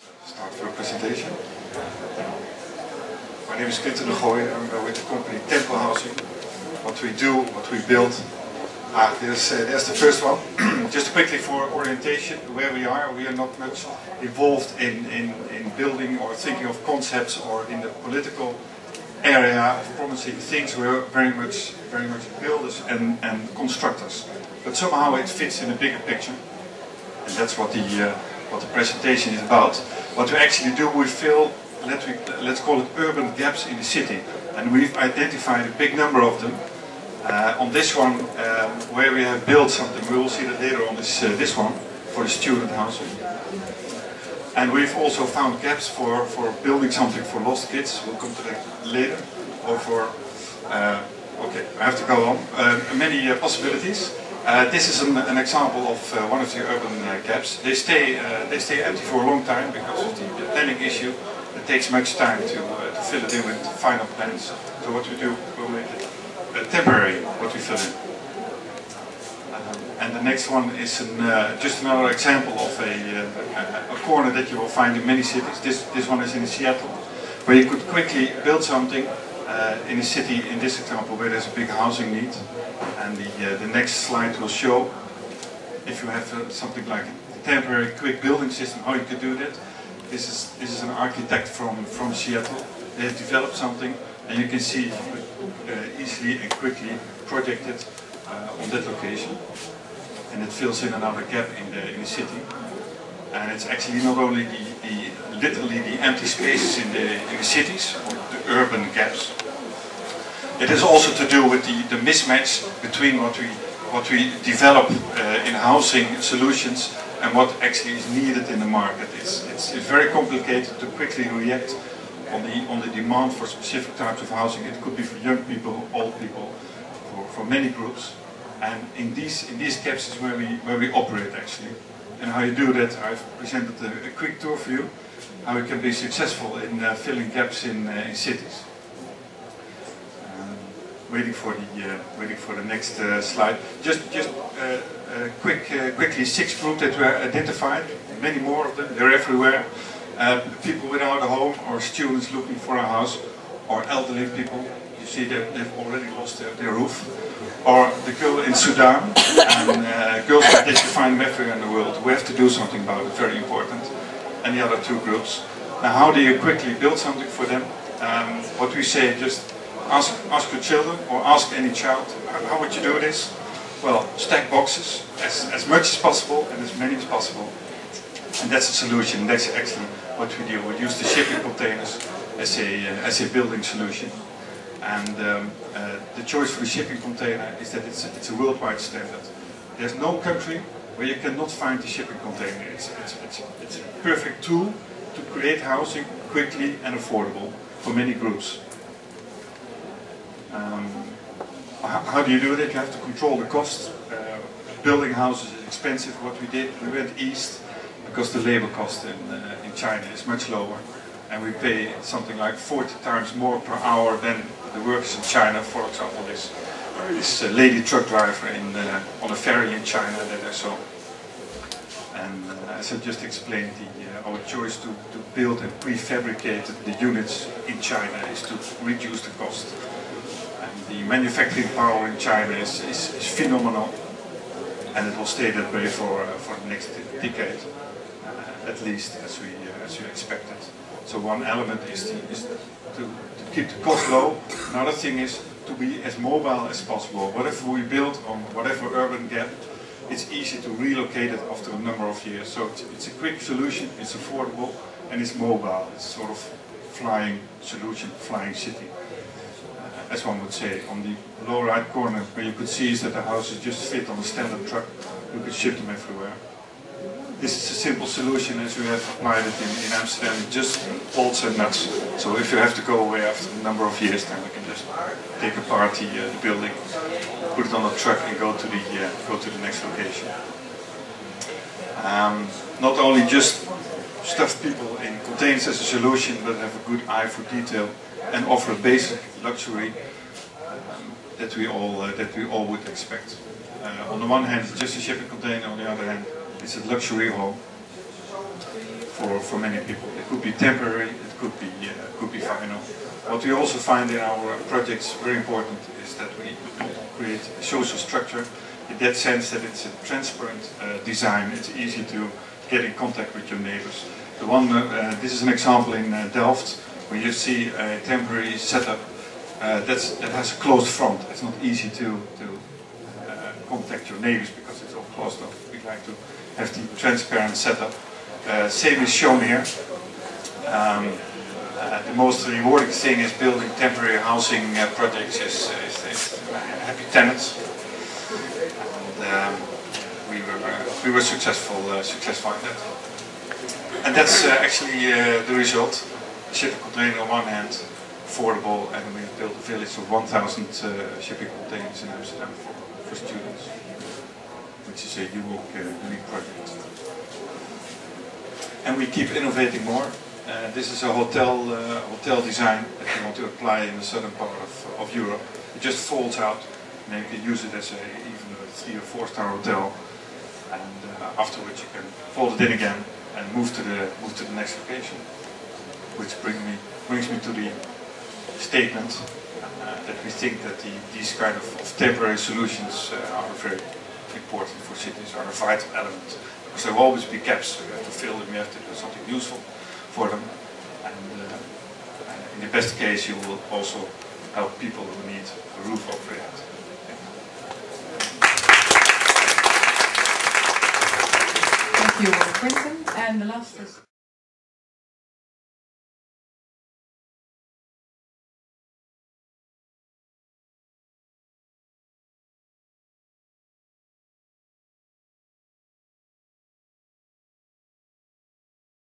Start for a presentation. My name is Quinten Gooijer. I'm with the company Temple Housing. What we do, what we build. There's the first one. Just quickly for orientation, where we are not much involved in building or thinking of concepts or in the political area of promising things. We're very much builders and constructors. But somehow it fits in a bigger picture. And that's what the presentation is about. What we actually do, we fill, let's call it urban gaps in the city. And we've identified a big number of them. On this one, where we have built something, we will see that later on this one, for the student housing. And we've also found gaps for building something for lost kids. We'll come to that later. Or for, okay, I have to go on. Many possibilities. This is an example of one of the urban gaps. They stay empty for a long time because of the planning issue. It takes much time to fill it in with final plans. So what we do, we'll make it temporary, what we fill in. And the next one is just another example of a corner that you will find in many cities. This one is in Seattle, where you could quickly build something in a city, in this example, where there's a big housing need. And the next slide will show, if you have something like a temporary quick building system, how you could do that. This is an architect from Seattle. They have developed something, and you can see you could easily and quickly project it on that location. And it fills in another gap in the city. And it's actually not only literally the empty spaces in the cities, or the urban gaps. It is also to do with the mismatch between what we develop in housing solutions and what actually is needed in the market. It's very complicated to quickly react on the demand for specific types of housing. It could be for young people, old people, for many groups. And in these gaps is where we operate actually. And how you do that, I've presented a quick tour for you, how you can be successful in filling gaps in cities. Waiting for the next slide. Just quickly 6 groups that were identified. Many more of them. They're everywhere. People without a home, or students looking for a house, or elderly people. You see they've already lost their roof. Or the girl in Sudan, and girls like that you find everywhere in the world. We have to do something about it. Very important. And the other 2 groups. Now, how do you quickly build something for them? What we say, just ask your children, or ask any child, how would you do this? Well, stack boxes as much as possible and as many as possible. And that's the solution. That's actually what we do. We use the shipping containers as a building solution. And the choice for the shipping container is that it's a worldwide standard. There's no country where you cannot find the shipping container. It's a perfect tool to create housing quickly and affordable for many groups. How do you do that? You have to control the cost. Building houses is expensive. What we did, we went east because the labor cost in China is much lower, and we pay something like 40 times more per hour than the workers in China. For example, this lady truck driver on a ferry in China that I saw. And as I just explained, our choice to build and prefabricate the units in China is to reduce the cost. The manufacturing power in China is phenomenal, and it will stay that way for the next decade, at least, as we expected. So one element is to keep the cost low. Another thing is to be as mobile as possible. Whatever we build on whatever urban gap, it's easy to relocate it after a number of years. So it's a quick solution, it's affordable, and it's mobile. It's sort of flying solution, flying city. As one would say, on the lower right corner, where you could see is that the houses just fit on a standard truck. You could ship them everywhere. This is a simple solution as we have applied it in Amsterdam, just bolts and nuts. So if you have to go away after a number of years, then you can just take apart the building, put it on a truck and go to the next location. Not only just stuff people in containers as a solution, but have a good eye for detail and offer a basic luxury that we all would expect. On the one hand, it's just a shipping container. On the other hand, it's a luxury home. for many people. It could be temporary, it could be final. What we also find in our projects very important is that we create a social structure in that sense that it's a transparent design. It's easy to get in contact with your neighbors. This is an example in Delft where you see a temporary setup that has a closed front. It's not easy to contact your neighbors because it's all closed off. We like to have the transparent setup. Same is shown here. The most rewarding thing is building temporary housing projects is happy tenants. And, we were successful in that. And that's actually the result. Shipping container on one hand, affordable, and we built a village of 1,000 shipping containers in Amsterdam for students, which is a unique project. And we keep innovating more. This is a hotel design that we want to apply in the southern part of Europe. It just folds out, and you can use it as even a 3- or 4-star hotel. And afterwards you can fold it in again and move to the next location. Which brings me to the statement that we think that these kind of temporary solutions are very important for cities, are a vital element. Because there will always be gaps, so you have to fill them, you have to do something useful for them. And in the best case you will also help people who need a roof over their head. Thank you, Quinten. And the last is